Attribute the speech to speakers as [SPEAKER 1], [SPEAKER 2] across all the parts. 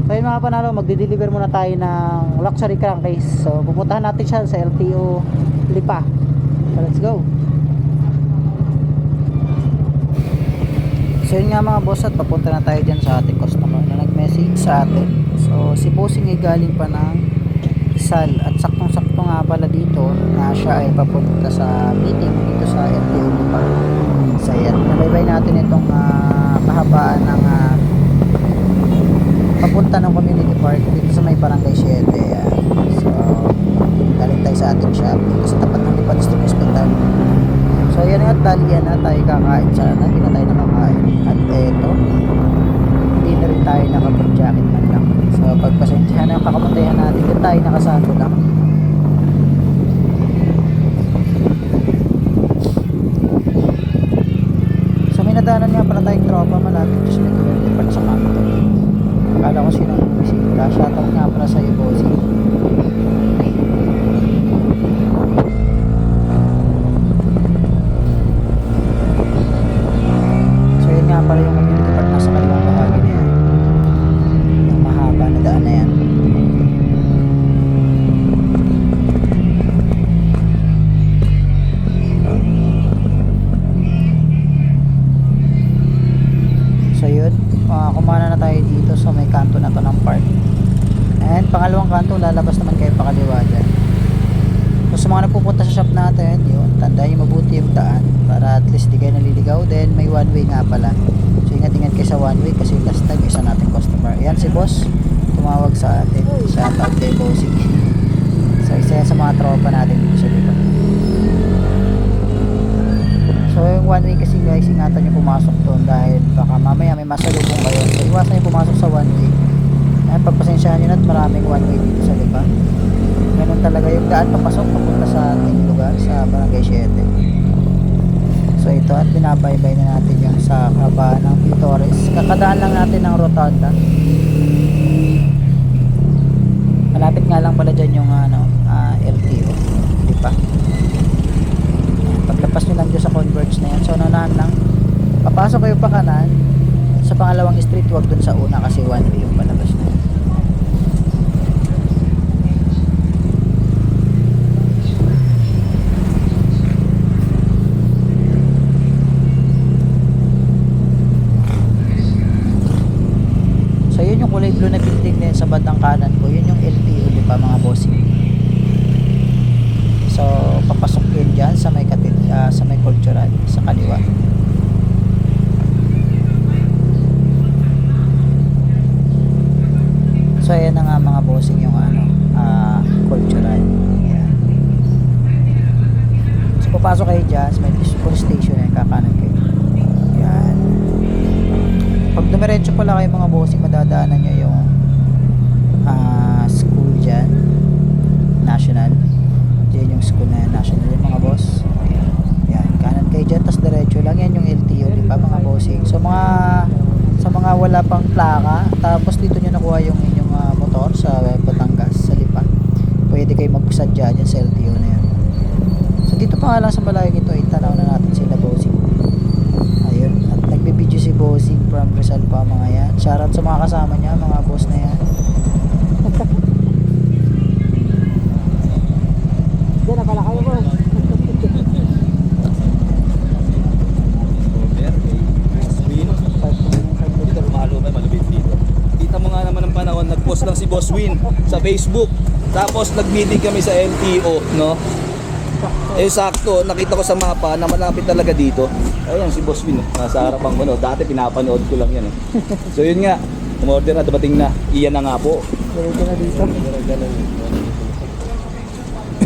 [SPEAKER 1] So yun mga panalo, magde-deliver muna tayo ng luxury crankcase. So pupuntahan natin siya sa LTO Lipa. So let's go. So yun nga mga boss, at papunta na tayo dyan sa ating customer na nag-message sa atin. So si bossing ay galing pa ng Rizal, at saktong-sakto nga pala dito na siya ay papunta sa meeting dito sa LTO Lipa. So yan, nalaybay natin itong kahabaan ng papunta ng community park dito sa may barangay 7. So galing tayo sa ating shop dito sa tapat ng Lipa District Hospital. So yan nga, talian na tayo kakain. Sana hindi na tayo nakakain. At eto, hindi na rin tayo naka-full jacket man lang. So pagpasensyahan na yung kakapuntayan natin, dito tayo nakasando lang. So may nadaanan nga pala tayong tropa malapit sa community park sa kanto. Akala ko sinong bisita. Shoutout nga pala sa iyo, bossy. So yun nga pala yung community park nasa kaliwang bahagi na yan. Yung mahaba na daan na yan. So yun, kumana na tayo dito sa may kanto na to ng park. And pangalawang kanto, lalabas naman kayo pakaliwa dyan. So sa mga nagpupunta sa shop natin, yun, tandaan yung mabuti yung daan para at least di kayo naliligaw. Then may one way nga pala. So ingat-ingat kayo sa one way kasi last time isa nating customer. Ayan si boss, tumawag sa atin. Shoutout kay bossing. So isa yan sa mga tropa natin dito sa Lipa. So yung one way kasi guys, ingatan nyo pumasok doon dahil baka mamaya may masalubong kayo. So iwasan nyo pumasok sa one way. At pagpasensyahan nyo na at maraming one way dito sa Lipa. Ganun talaga yung daan papasok papunta sa ating lugar sa barangay 7. So ito, at binabaybay na natin yung sa kabaan ng Pitores. Kakadaan lang natin ng Rotonda. Malapit nga lang pala dyan yung LTO Lipa. Paglapas nyo lang dyan sa Converge na yan. So naunahan lang, papasok kayo pa kanan sa pangalawang street, wag dun sa una kasi one way yung palabas na. So yun yung kulay blue na building din sa bandang kanan ko, yun yung LTO Lipa mga bossing. So papasok yun dyan sa may sa may cultural sa kaliwa. So ayan na nga mga bossing yung cultural. Ayan. So papasok kayo dyan sa may police station, kakanan kayo. Ayan. Pag dumiretso pala kayo mga bossing, madadaanan nyo yung school dyan, national. Diyan yung school na national yung mga boss. Ayan, kanan kayo dyan, tas diretso lang yan yung LTO Lipa mga bossing. So sa mga wala pang plaka, tapos dito nyo nakuha yung inyong motor sa Batangas, sa Lipa, pwede kayo magsadya dyan sa LTO na yan. So dito pa nga lang sa balayang ito, itanaw na natin sila bossing. Ayun, at nagbibideo si bossing from Rizal pa mga yan. Shoutout sa mga kasama niya, mga boss na yan. Diyan na pala kayo boss.
[SPEAKER 2] Nag-post lang si Boss Win sa Facebook. Tapos nag-meeting kami sa LTO, no? Eh sakto, nakita ko sa mapa na malapit talaga dito. Ayan si Boss Win, nasa harapan ko, no? Dati pinapanood ko lang yan, eh. So yun nga, umorder na, dumating na. Iyan na nga po.
[SPEAKER 1] Diretso na dito.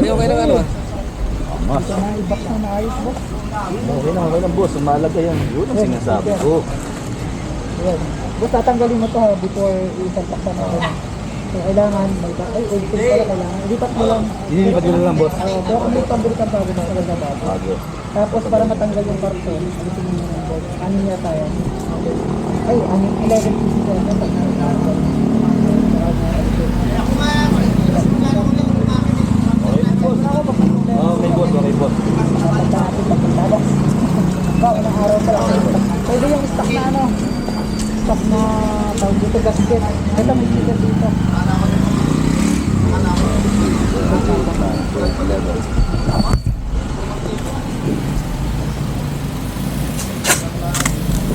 [SPEAKER 2] Okay lang ano? Mas.
[SPEAKER 1] Ito na, i-box na maayos boss.
[SPEAKER 2] Okay lang boss, umalaga yan. Yun ang sinasabi ko.
[SPEAKER 1] Ayan. Boss, tatanggalin mo to before i-impactan natin. So, kailangan, oil fill pala kailangan. Ilipat mo lang.
[SPEAKER 2] Inilipat ko lang boss.
[SPEAKER 1] Pero kung may pambalikan pa, mas maganda bago. Tapos, para matanggal yung karton, alisin mo ng boss. Ano niya tayo? Ay, 11 pieces tayo. Pag nakakal.
[SPEAKER 2] Okay boss.
[SPEAKER 1] Pagka natin pagkintala. Ba, unang araw pa lang. Pwede yung stock na stock na tawag dito, gasket. Ito may sticker dito.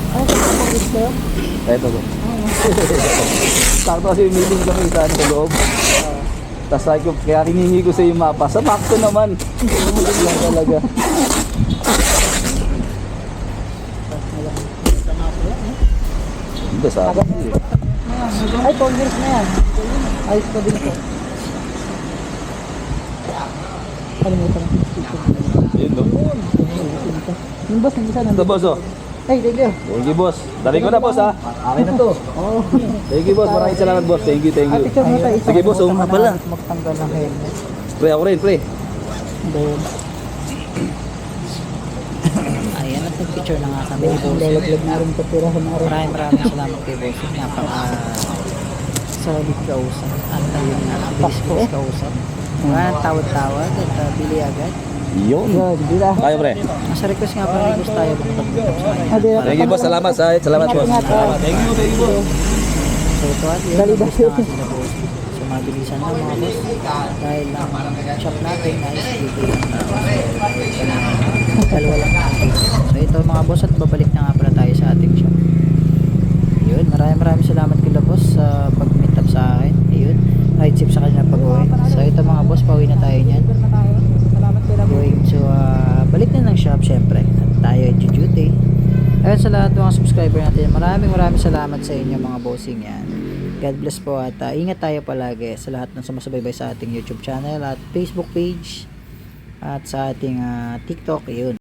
[SPEAKER 1] Ay, kapag gusto.
[SPEAKER 2] Eto ko. Sakto kasi meeting kami sa ano, sa loob. Tapos sabi ko, kaya hiningi ko sa yung mapa. Sa Macto naman. Lang talaga. Hindi sa akin.
[SPEAKER 1] Ay, 12 years na yan. Ayos ko din ito. Kalimutan ko.
[SPEAKER 2] Yun no.
[SPEAKER 1] Yung boss, yung isa
[SPEAKER 2] Ito
[SPEAKER 1] nandito.
[SPEAKER 2] boss oh.
[SPEAKER 1] Ay, thank you.
[SPEAKER 2] Thank you boss. Dali ko na boss ha. Akin na to.
[SPEAKER 1] Oh.
[SPEAKER 2] Thank you boss. Maraming salamat boss. Thank you, thank you.
[SPEAKER 1] Picture mo tayo.
[SPEAKER 2] Sige boss, oo nga pala.
[SPEAKER 1] Magtanggal ng helmet.
[SPEAKER 2] Pre ako rin, pre.
[SPEAKER 1] Then, ayan at nag-picture na nga kami ni Boss. Lalaglag na rin kapira sa mga maraming salamat kay Boss. Napaka solid kausap. At ang bilis kausap. Walang tawad-tawad at bili agad.
[SPEAKER 2] Yun. Tayo pre.
[SPEAKER 1] Nasa request nga pala request tayo magpag-meetup sa kanya.
[SPEAKER 2] Thank you boss. Salamat sa Salamat boss. Salamat. Thank you, thank you boss.
[SPEAKER 1] So ito at yun, nabis na nga sila Boss. So mabilisan na mga boss. Dahil lang shop natin guys, dito lang dalawa lang natin. So ito mga boss at babalik na nga pala tayo sa ating shop. Yun, maraming salamat kila boss sa pag-meet up sa akin. Ayun, ride sip sa kanya pag-uwi. So ito mga boss, pauwi na tayo niyan. Going to balik na ng shop syempre. At tayo duty. Ayun sa lahat ng mga subscriber natin, maraming salamat sa inyo mga bossing yan. God bless po at ingat tayo palagi sa lahat ng sumasubaybay sa ating YouTube channel at Facebook page at sa ating TikTok. Yun.